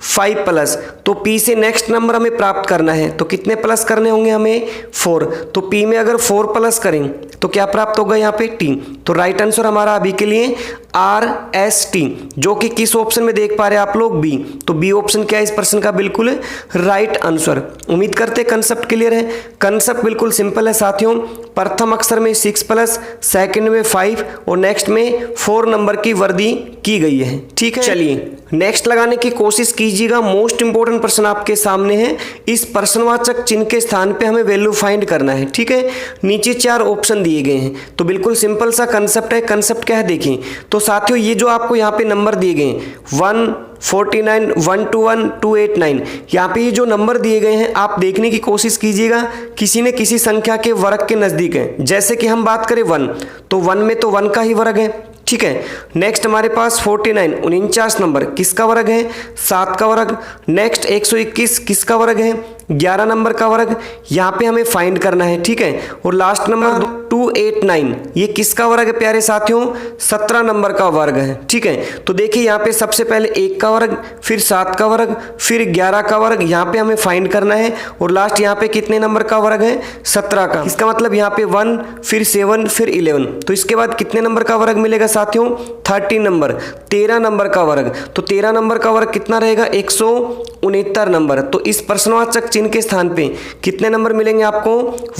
[SPEAKER 1] 5 प्लस, तो P से नेक्स्ट नंबर हमें प्राप्त करना है तो कितने प्लस करने होंगे हमें? 4। तो P में अगर 4 प्लस करें तो क्या प्राप्त होगा यहाँ पे? T। तो राइट आंसर हमारा अभी के लिए RST, जो कि किस ऑप्शन में देख पा रहे हैं आप लोग? बी। तो बी ऑप्शन क्या है इस प्रश्न का? बिल्कुल राइट आंसर। उम्मीद करते हैं कंसेप्ट क्लियर है। कंसेप्ट बिल्कुल सिंपल है साथियों, प्रथम अक्षर में 6 प्लस, सेकंड में 5 और नेक्स्ट में 4 नंबर की वृद्धि की गई है, ठीक है। चलिए नेक्स्ट लगाने की कोशिश कीजिएगा। मोस्ट इंपोर्टेंट प्रश्न आपके सामने है। इस प्रश्नवाचक चिन्ह के स्थान पे हमें वैल्यू फाइंड करना है, ठीक है। नीचे 4 ऑप्शन दिए गए हैं तो बिल्कुल सिंपल सा कंसेप्ट है। कंसेप्ट क्या है देखिए, तो साथियों ये जो आपको यहाँ पे नंबर दिए गए हैं 149, 121, 289, यहाँ पे ये जो नंबर दिए गए हैं आप देखने की कोशिश कीजिएगा किसी न किसी संख्या के वर्ग के नजदीक है। जैसे कि हम बात करें 1, तो 1 में तो 1 का ही वर्ग है, ठीक है। नेक्स्ट हमारे पास 49 49 नंबर किसका वर्ग है? 7 का वर्ग। नेक्स्ट 121 किसका वर्ग है? 11 नंबर का वर्ग। यहाँ पे हमें फाइंड करना है, ठीक है। और लास्ट नंबर 289 ये किसका वर्ग है प्यारे साथियों? 17 नंबर का वर्ग है, ठीक है। तो देखिए यहाँ पे सबसे पहले 1 का वर्ग, फिर 7 का वर्ग, फिर 11 का वर्ग, यहाँ पे हमें फाइंड करना है। और लास्ट यहाँ पे कितने नंबर का वर्ग है? 17 का। इसका मतलब यहाँ पे 1, फिर 7, फिर 11, तो इसके बाद कितने नंबर का वर्ग मिलेगा साथियों? 13 नंबर, 13 नंबर का वर्ग। तो 13 नंबर का वर्ग कितना रहेगा? 169 नंबर। तो इस प्रश्नवाचक चिन्ह के स्थान पे कितने नंबर मिलेंगे आपको?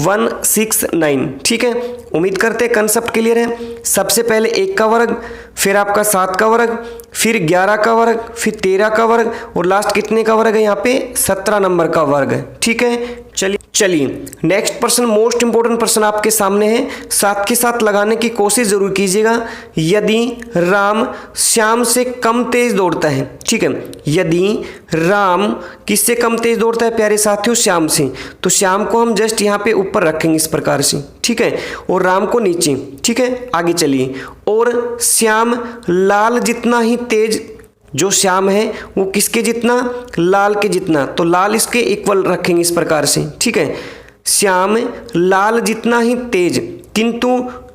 [SPEAKER 1] 169, ठीक है। उम्मीद करते हैं कंसेप्ट क्लियर है। सबसे पहले 1 का वर्ग, फिर आपका 7 का वर्ग, फिर 11 का वर्ग, फिर 13 का वर्ग और लास्ट कितने का वर्ग है यहाँ पे? 17 नंबर का वर्ग है, ठीक है। चलिए नेक्स्ट प्रश्न मोस्ट इंपोर्टेंट प्रश्न आपके सामने है, साथ के साथ लगाने की कोशिश जरूर कीजिएगा। यदि राम श्याम से कम तेज दौड़ता है, ठीक है। यदि राम किससे कम तेज दौड़ता है प्यारे साथियों? श्याम से। तो श्याम को हम जस्ट यहाँ पे ऊपर रखेंगे इस प्रकार से, ठीक है, और राम को नीचे, ठीक है। आगे चलिए, और श्याम लाल जितना ही तेज, जो श्याम है वो किसके जितना? लाल के जितना। तो लाल इसके इक्वल रखेंगे इस प्रकार से, ठीक है। श्याम लाल जितना ही तेज किंतु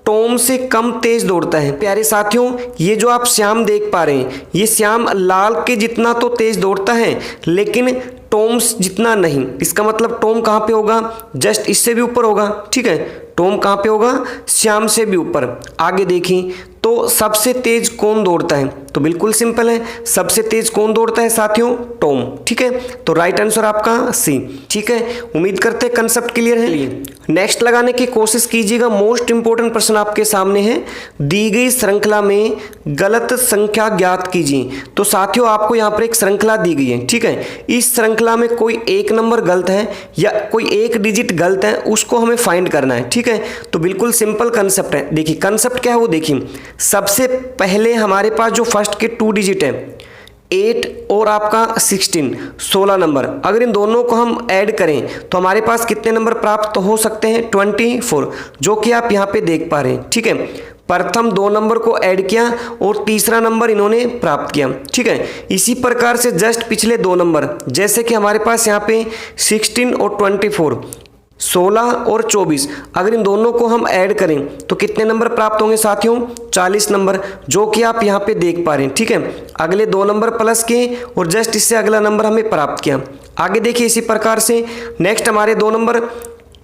[SPEAKER 1] टॉम से कम तेज दौड़ता है। प्यारे साथियों, ये जो आप श्याम देख पा रहे हैं, ये श्याम लाल के जितना तो तेज दौड़ता है लेकिन टॉम जितना नहीं। इसका मतलब टॉम कहाँ पे होगा, जस्ट इससे भी ऊपर होगा। ठीक है, टॉम कहाँ पे होगा, श्याम से भी ऊपर। आगे देखिए तो सबसे तेज कौन दौड़ता है, तो बिल्कुल सिंपल है, सबसे तेज कौन दौड़ता है साथियों, टॉम। ठीक है, तो राइट आंसर आपका सी। ठीक है, उम्मीद करते हैं कंसेप्ट क्लियर है। नेक्स्ट लगाने की कोशिश कीजिएगा। मोस्ट इंपोर्टेंट प्रश्न आपके सामने है, दी गई श्रृंखला में गलत संख्या ज्ञात कीजिए। तो साथियों आपको यहाँ पर एक श्रृंखला दी गई है। ठीक है, इस श्रृंखला में कोई एक नंबर गलत है या कोई एक डिजिट गलत है, उसको हमें फाइंड करना है। ठीक है, तो बिल्कुल सिंपल कंसेप्ट है। देखिए कंसेप्ट क्या है वो देखिए। सबसे पहले हमारे पास जो फर्स्ट के 2 डिजिट है 8 और आपका 16 नंबर, अगर इन दोनों को हम ऐड करें तो हमारे पास कितने नंबर प्राप्त हो सकते हैं, 24, जो कि आप यहाँ पे देख पा रहे हैं। ठीक है, प्रथम 2 नंबर को ऐड किया और तीसरा नंबर इन्होंने प्राप्त किया। ठीक है, इसी प्रकार से जस्ट पिछले 2 नंबर, जैसे कि हमारे पास यहाँ पे 16 और 24, 16 और 24, अगर इन दोनों को हम ऐड करें तो कितने नंबर प्राप्त होंगे साथियों, 40 नंबर, जो कि आप यहाँ पे देख पा रहे हैं। ठीक है, अगले 2 नंबर प्लस किए और जस्ट इससे अगला नंबर हमें प्राप्त किया। आगे देखिए इसी प्रकार से नेक्स्ट हमारे 2 नंबर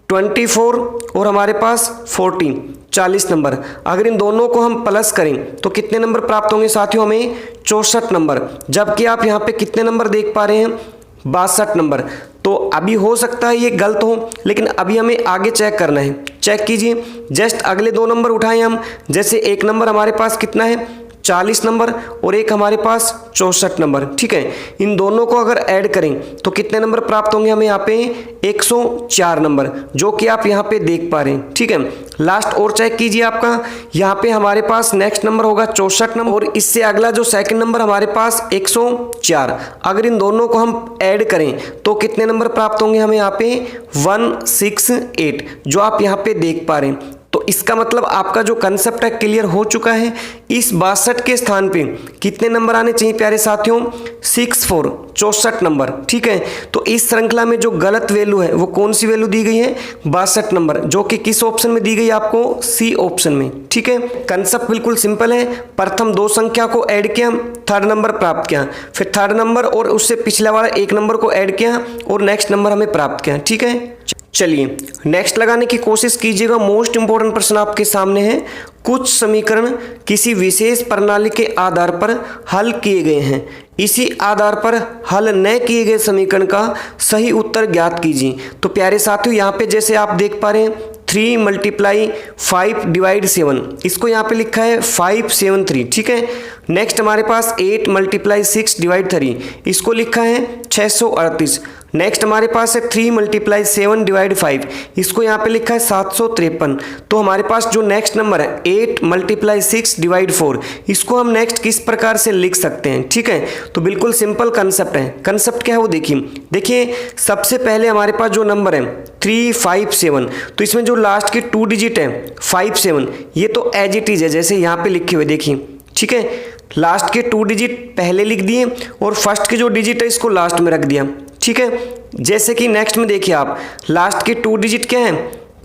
[SPEAKER 1] 24 और हमारे पास 14, 40 नंबर, अगर इन दोनों को हम प्लस करें तो कितने नंबर प्राप्त होंगे साथियों, हमें 64 नंबर, जबकि आप यहाँ पे कितने नंबर देख पा रहे हैं, 62 नंबर। तो अभी हो सकता है ये गलत हो, लेकिन अभी हमें आगे चेक करना है। चेक कीजिए, जस्ट अगले 2 नंबर उठाएं हम, जैसे एक नंबर हमारे पास कितना है, 40 नंबर और एक हमारे पास 64 नंबर। ठीक है, इन दोनों को अगर ऐड करें तो कितने नंबर प्राप्त होंगे हमें यहाँ पे, 104 नंबर, जो कि आप यहाँ पे देख पा रहे हैं। ठीक है, लास्ट और चेक कीजिए आपका, यहाँ पे हमारे पास नेक्स्ट नंबर होगा 64 नंबर और इससे अगला जो सेकंड नंबर हमारे पास 104, अगर इन दोनों को हम ऐड करें तो कितने नंबर प्राप्त होंगे हमें यहाँ पे, 168, जो आप यहाँ पे देख पा रहे हैं। तो इसका मतलब आपका जो कंसेप्ट है क्लियर हो चुका है। इस 62 के स्थान पे कितने नंबर आने चाहिए प्यारे साथियों, 64 नंबर। ठीक है, तो इस श्रृंखला में जो गलत वैल्यू है वो कौन सी वैल्यू दी गई है, 62 नंबर, जो कि किस ऑप्शन में दी गई आपको, सी ऑप्शन में। ठीक है, कंसेप्ट बिल्कुल सिंपल है। प्रथम 2 संख्या को ऐड किया, थर्ड नंबर प्राप्त किया, फिर थर्ड नंबर और उससे पिछला वाला 1 नंबर को ऐड किया और नेक्स्ट नंबर हमें प्राप्त किया। ठीक है, चलिए नेक्स्ट लगाने की कोशिश कीजिएगा। मोस्ट इंपोर्टेंट प्रश्न आपके सामने है, कुछ समीकरण किसी विशेष प्रणाली के आधार पर हल किए गए हैं, इसी आधार पर हल न किए गए समीकरण का सही उत्तर ज्ञात कीजिए। तो प्यारे साथियों यहाँ पे जैसे आप देख पा रहे हैं 3 × 5 / 7, इसको यहाँ पे लिखा है 573। ठीक है, नेक्स्ट हमारे पास 8 × 6 / 3, इसको लिखा है 638। नेक्स्ट हमारे पास है 3 × 7 / 5, इसको यहाँ पे लिखा है 753। तो हमारे पास जो नेक्स्ट नंबर है 8 × 6 / 4, इसको हम नेक्स्ट किस प्रकार से लिख सकते हैं। ठीक है, तो बिल्कुल सिंपल कंसेप्ट है। कंसेप्ट क्या है वो देखिए सबसे पहले हमारे पास जो नंबर है 357, तो इसमें जो लास्ट के 2 डिजिट है 57, ये तो एज इट इज है जैसे यहाँ पे लिखे हुए देखिए। ठीक है, लास्ट के 2 डिजिट पहले लिख दिए और फर्स्ट के जो डिजिट है इसको लास्ट में रख दिया। ठीक है, जैसे कि नेक्स्ट में देखिए आप, लास्ट के 2 डिजिट क्या है,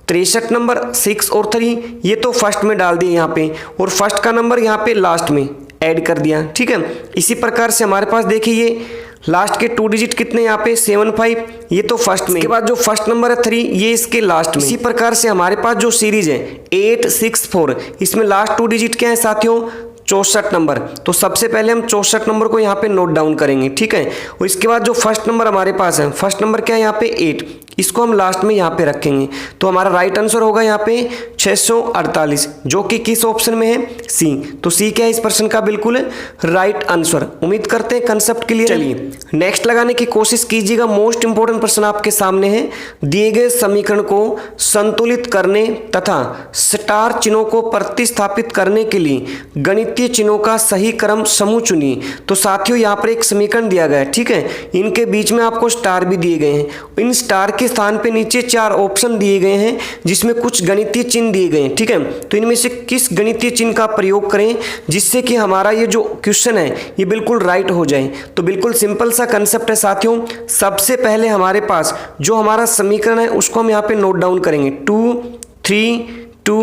[SPEAKER 1] 63 नंबर, 6 और 3, ये तो फर्स्ट में डाल दिए यहाँ पे और फर्स्ट का नंबर यहाँ पे लास्ट में ऐड कर दिया। ठीक है, इसी प्रकार से हमारे पास देखिए ये लास्ट के 2 डिजिट कितने यहाँ पे 75, ये तो फर्स्ट में, इसके बाद जो फर्स्ट नंबर है 3, ये इसके लास्ट में। इसी प्रकार से हमारे पास जो सीरीज है 864, इसमें लास्ट 2 डिजिट क्या है साथियों, 64 नंबर। तो सबसे पहले हम 64 नंबर को यहाँ पे नोट डाउन करेंगे। ठीक है, और इसके बाद जो फर्स्ट नंबर हमारे पास है, फर्स्ट नंबर क्या है यहाँ पे 8, इसको हम लास्ट में यहाँ पे रखेंगे। तो हमारा राइट आंसर होगा यहाँ पे 648, जो कि किस ऑप्शन में है, सी। तो सी क्या है इस प्रश्न का बिल्कुल राइट आंसर। उम्मीद करते हैं कंसेप्ट क्लियर। चलिए नेक्स्ट लगाने की कोशिश कीजिएगा। मोस्ट इंपोर्टेंट प्रश्न आपके सामने है, दिए गए समीकरण को संतुलित करने तथा स्टार चिन्हों को प्रतिस्थापित करने के लिए गणितीय चिन्हों का सही क्रम समूह चुनिए। तो साथियों यहाँ पर एक समीकरण दिया गया है। ठीक है, इनके बीच में आपको स्टार भी दिए गए हैं, इन स्टार के स्थान पे नीचे 4 ऑप्शन दिए गए हैं जिसमें कुछ गणितीय चिन्ह दिए गए हैं। ठीक है, तो इनमें से किस गणितीय चिन्ह का प्रयोग करें जिससे कि हमारा ये जो क्वेश्चन है ये बिल्कुल राइट हो जाए। तो बिल्कुल सिंपल सा कंसेप्ट है साथियों। सबसे पहले हमारे पास जो हमारा समीकरण है उसको हम यहाँ पे नोट डाउन करेंगे, 2 3 2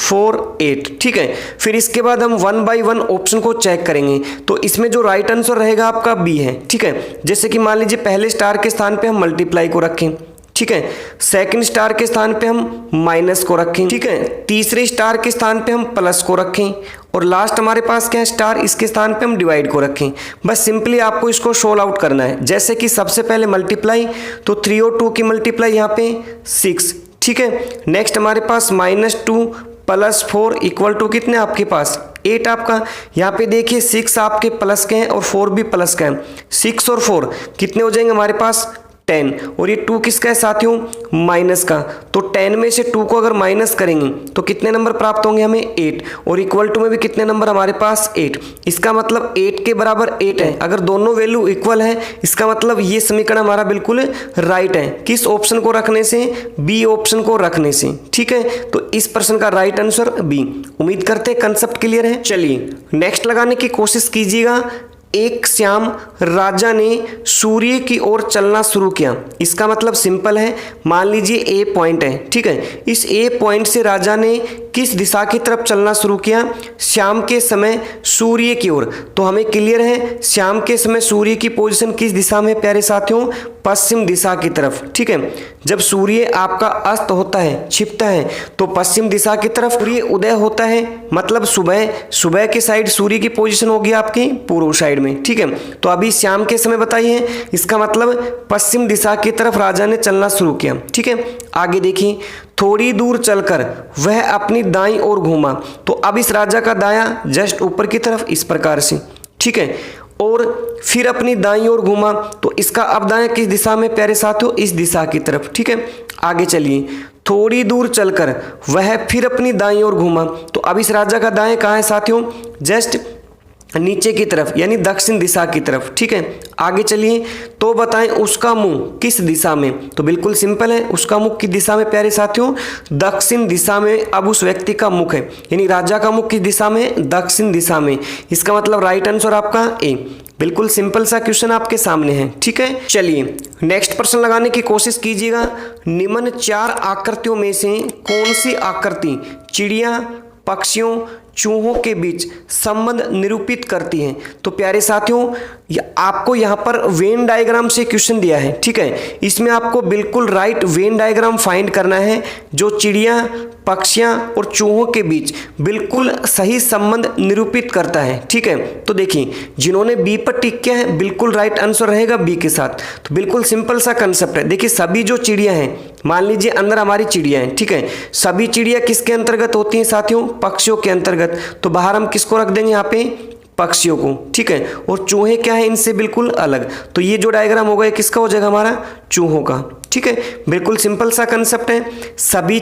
[SPEAKER 1] 4 8। ठीक है, फिर इसके बाद हम 1 बाई 1 ऑप्शन को चेक करेंगे। तो इसमें जो राइट आंसर रहेगा आपका बी है। ठीक है, जैसे कि मान लीजिए पहले स्टार के स्थान पे हम मल्टीप्लाई को रखें। ठीक है, सेकंड स्टार के स्थान पे हम माइनस को रखें। ठीक है, तीसरे स्टार के स्थान पे हम प्लस को रखें और लास्ट हमारे पास क्या है स्टार, इसके स्थान पे हम डिवाइड को रखें। बस सिंपली आपको इसको सोल्व आउट करना है। जैसे कि सबसे पहले मल्टीप्लाई, तो 3 और 2 की मल्टीप्लाई यहाँ पे 6। ठीक है, नेक्स्ट हमारे पास -2 + 4 इक्वल टू कितने आपके पास 8 आपका। यहाँ पे देखिए 6 आपके प्लस के हैं और 4 भी प्लस का है। 6 और 4 कितने हो जाएंगे हमारे पास 10, और ये 2 किसका है साथियों, माइनस का। तो 10 में से 2 को अगर माइनस करेंगे तो कितने नंबर प्राप्त होंगे हमें 8, और इक्वल टू में भी कितने नंबर हमारे पास 8। इसका मतलब 8 के बराबर 8 है। अगर दोनों वैल्यू इक्वल है इसका मतलब ये समीकरण हमारा बिल्कुल राइट है। किस ऑप्शन को रखने से, बी ऑप्शन को रखने से। ठीक है, तो इस प्रश्न का राइट आंसर बी। उम्मीद करते हैं कंसेप्ट क्लियर है। चलिए नेक्स्ट लगाने की कोशिश कीजिएगा। एक शाम राजा ने सूर्य की ओर चलना शुरू किया। इसका मतलब सिंपल है, मान लीजिए ए पॉइंट है। ठीक है, इस ए पॉइंट से राजा ने किस दिशा की तरफ चलना शुरू किया, शाम के समय सूर्य की ओर। तो हमें क्लियर है शाम के समय सूर्य की पोजीशन किस दिशा में प्यारे साथियों, पश्चिम दिशा की तरफ। ठीक है, जब सूर्य आपका अस्त होता है, छिपता है, तो पश्चिम दिशा की तरफ। सूर्य उदय होता है मतलब सुबह के साइड सूर्य की पोजीशन होगी आपकी पूर्व साइड में। ठीक है, तो अभी शाम के समय बताइए, इसका मतलब पश्चिम दिशा की तरफ राजा ने चलना शुरू किया। ठीक है, आगे देखिए, थोड़ी दूर चलकर वह अपनी दाईं ओर घूमा। तो अब इस राजा का दायां जस्ट ऊपर की तरफ इस प्रकार से। ठीक है, और फिर अपनी दाईं ओर घूमा, तो इसका अब दायां किस दिशा में प्यारे साथियों, इस दिशा की तरफ। ठीक है, आगे चलिए, थोड़ी दूर चलकर वह फिर अपनी दाईं ओर घूमा। तो अब इस राजा का दाएं कहाँ है साथियों, जस्ट नीचे की तरफ यानी दक्षिण दिशा की तरफ। ठीक है, आगे चलिए, तो बताएं उसका मुंह किस दिशा में। तो बिल्कुल सिंपल है, उसका मुख किस दिशा में प्यारे साथियों, दक्षिण दिशा में। अब उस व्यक्ति का मुख है यानी राजा का मुख किस दिशा में, दक्षिण दिशा में। इसका मतलब राइट आंसर आपका ए। बिल्कुल सिंपल सा क्वेश्चन आपके सामने है। ठीक है, चलिए नेक्स्ट प्रश्न लगाने की कोशिश कीजिएगा। निम्न 4 आकृतियों में से कौन सी आकृति चिड़िया, पक्षियों, चूहों के बीच संबंध निरूपित करती हैं। तो प्यारे साथियों आपको यहाँ पर वेन डायग्राम से क्वेश्चन दिया है। ठीक है, इसमें आपको बिल्कुल राइट वेन डायग्राम फाइंड करना है जो चिड़िया, पक्षियाँ और चूहों के बीच बिल्कुल सही संबंध निरूपित करता है। ठीक है, तो देखिए जिन्होंने बी पर टिक किया है बिल्कुल राइट आंसर रहेगा बी के साथ। तो बिल्कुल सिंपल सा कंसेप्ट है। देखिए सभी जो चिड़िया हैं, मान लीजिए अंदर हमारी चिड़िया हैं। ठीक है, सभी चिड़िया किसके अंतर्गत होती हैं साथियों, पक्षियों के अंतर्गत। तो बाहर हम किसको रख देंगे यहाँ पे, पक्षियों को। ठीक है, और चूहे क्या है इनसे बिल्कुल अलग। तो ये जो डायग्राम होगा किसका हो जाएगा हमारा, चूहों का। ठीक है, बिल्कुल सिंपल सा कंसेप्ट है। सभी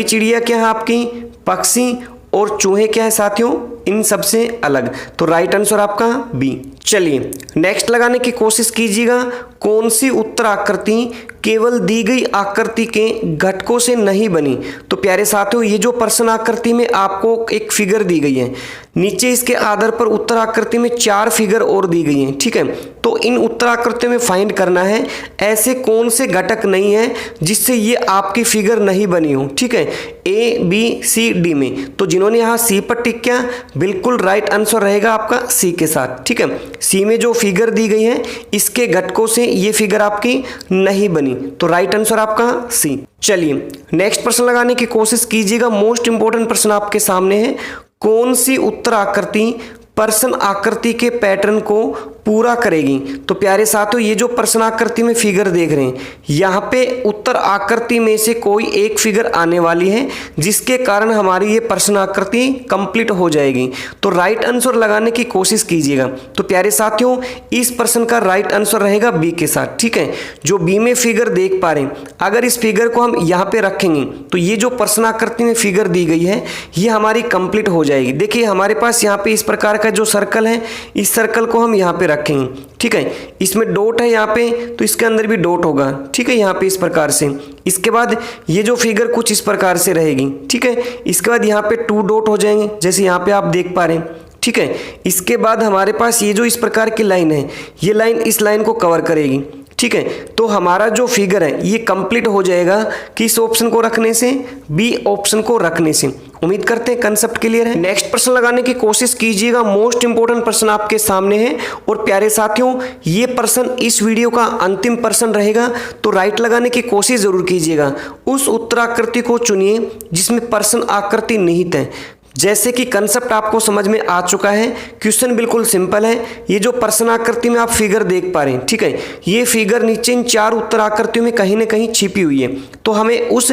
[SPEAKER 1] चिड़िया क्या है आपकी, पक्षी, और चूहे क्या है साथियों, इन सबसे अलग। तो राइट आंसर आपका बी। चलिए नेक्स्ट लगाने की कोशिश कीजिएगा। कौन सी उत्तर आकृति केवल दी गई आकृति के घटकों से नहीं बनी। तो प्यारे साथियों ये जो प्रश्न आकृति में आपको एक फिगर दी गई है, नीचे इसके आधार पर उत्तर आकृति में 4 फिगर और दी गई हैं। ठीक है, तो इन उत्तर आकृति में फाइंड करना है ऐसे कौन से घटक नहीं है जिससे ये आपकी फिगर नहीं बनी हो। ठीक है, ए बी सी डी में। तो जिन्होंने यहाँ सी पर टिक किया बिल्कुल राइट आंसर रहेगा आपका सी के साथ। ठीक है, सी में जो फिगर दी गई है इसके घटकों से ये फिगर आपकी नहीं बनी। तो राइट आंसर आपका सी। चलिए नेक्स्ट प्रश्न लगाने की कोशिश कीजिएगा। मोस्ट इंपोर्टेंट प्रश्न आपके सामने है। कौन सी उत्तर आकृति प्रश्न आकृति के पैटर्न को पूरा करेगी। तो प्यारे साथियों ये जो प्रश्न आकृति में फिगर देख रहे हैं, यहाँ पे उत्तर आकृति में से कोई एक फिगर आने वाली है जिसके कारण हमारी ये प्रश्न आकृति कंप्लीट हो जाएगी। तो राइट आंसर लगाने की कोशिश कीजिएगा। तो प्यारे साथियों इस प्रश्न का राइट आंसर रहेगा बी के साथ। ठीक है, जो बी में फिगर देख पा रहे हैं, अगर इस फिगर को हम यहाँ पे रखेंगे तो ये जो प्रश्न आकृति में फिगर दी गई है ये हमारी कंप्लीट हो जाएगी। देखिए हमारे पास यहाँ पे इस प्रकार का जो सर्कल है, इस सर्कल को हम यहाँ पे रखेंगे। ठीक है, इसमें डॉट है यहाँ पे, तो इसके अंदर भी डॉट होगा। ठीक है, यहाँ पे इस प्रकार से। इसके बाद ये जो फिगर कुछ इस प्रकार से रहेगी। ठीक है, इसके बाद यहाँ पे 2 डॉट हो जाएंगे जैसे यहाँ पे आप देख पा रहे हैं। ठीक है, इसके बाद हमारे पास ये जो इस प्रकार की लाइन है, ये लाइन इस लाइन को कवर करेगी। ठीक है, तो हमारा जो फिगर है ये कंप्लीट हो जाएगा किस ऑप्शन को रखने से, बी ऑप्शन को रखने से। उम्मीद करते हैं कंसेप्ट क्लियर है। नेक्स्ट प्रश्न लगाने की कोशिश कीजिएगा, मोस्ट इंपोर्टेंट प्रश्न आपके सामने है। और प्यारे साथियों, ये प्रश्न इस वीडियो का अंतिम प्रश्न रहेगा, तो राइट लगाने की कोशिश जरूर कीजिएगा। उस उत्तराकृति को चुनिए जिसमें प्रश्न आकृति निहित है। जैसे कि कंसेप्ट आपको समझ में आ चुका है, क्वेश्चन बिल्कुल सिंपल है। ये जो प्रश्न आकृति में आप फिगर देख पा रहे हैं, ठीक है, ये फिगर नीचे इन 4 उत्तर आकृतियों में कहीं ना कहीं छिपी हुई है। तो हमें उस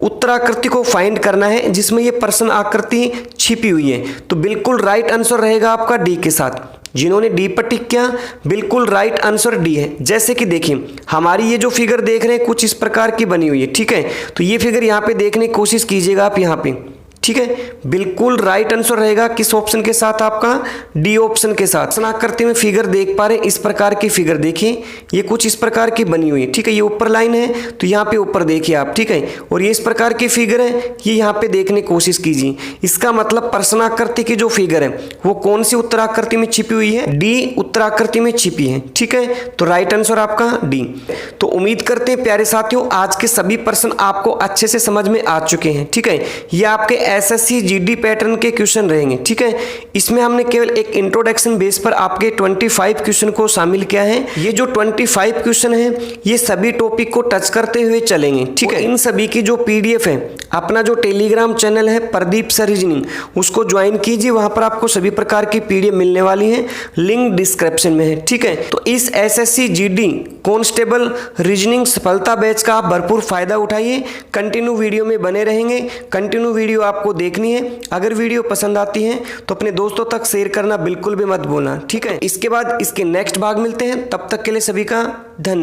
[SPEAKER 1] उत्तर आकृति को फाइंड करना है जिसमें ये प्रश्न आकृति छिपी हुई है। तो बिल्कुल राइट आंसर रहेगा आपका डी के साथ। जिन्होंने डी पर टिक किया, बिल्कुल राइट आंसर डी है। जैसे कि देखिए, हमारी ये जो फिगर देख रहे हैं कुछ इस प्रकार की बनी हुई है, ठीक है। तो ये फिगर यहाँ पे देखने की कोशिश कीजिएगा आप यहाँ पे, ठीक है। बिल्कुल राइट आंसर रहेगा किस ऑप्शन के साथ, आपका डी ऑप्शन के साथ। प्रश्न आकृति में फिगर देख पा रहे हैं, इस प्रकार की फिगर देखिए, ये कुछ इस प्रकार की बनी हुई है, ठीक है। ये ऊपर लाइन है तो यहाँ पे ऊपर देखिए आप, ठीक है। और ये इस प्रकार की फिगर है, ये यहाँ पे देखने की कोशिश कीजिए। इसका मतलब प्रश्न आकृति की जो फिगर है वो कौन सी उत्तराकृति में छिपी हुई है, डी उत्तराकृति में छिपी है, ठीक है। तो राइट आंसर आपका डी। तो उम्मीद करते हैं प्यारे साथियों आज के सभी प्रश्न आपको अच्छे से समझ में आ चुके हैं, ठीक है। ये आपके एसएससी जीडी पैटर्न के क्वेश्चन रहेंगे, ठीक है। इसमें हमने केवल एक इंट्रोडक्शन बेस पर आपके 25 क्वेश्चन को शामिल किया है। ये जो 25 क्वेश्चन है ये सभी टॉपिक को टच करते हुए चलेंगे, ठीक है। इन सभी की जो पीडीएफ है, अपना जो टेलीग्राम चैनल है प्रदीप सर रीजनिंग, उसको ज्वाइन कीजिए। वहां पर आपको सभी प्रकार की पीडीएफ मिलने वाली है, लिंक डिस्क्रिप्शन में है, ठीक है। तो इस एसएससी जीडी कांस्टेबल रीजनिंग सफलता बैच का आप भरपूर फायदा उठाइए। कंटिन्यू वीडियो में बने रहेंगे, कंटिन्यू वीडियो आपको देखनी है। अगर वीडियो पसंद आती है तो अपने दोस्तों तक शेयर करना बिल्कुल भी मत भूलना, ठीक है। इसके बाद इसके नेक्स्ट भाग मिलते हैं, तब तक के लिए सभी का धन्यवाद।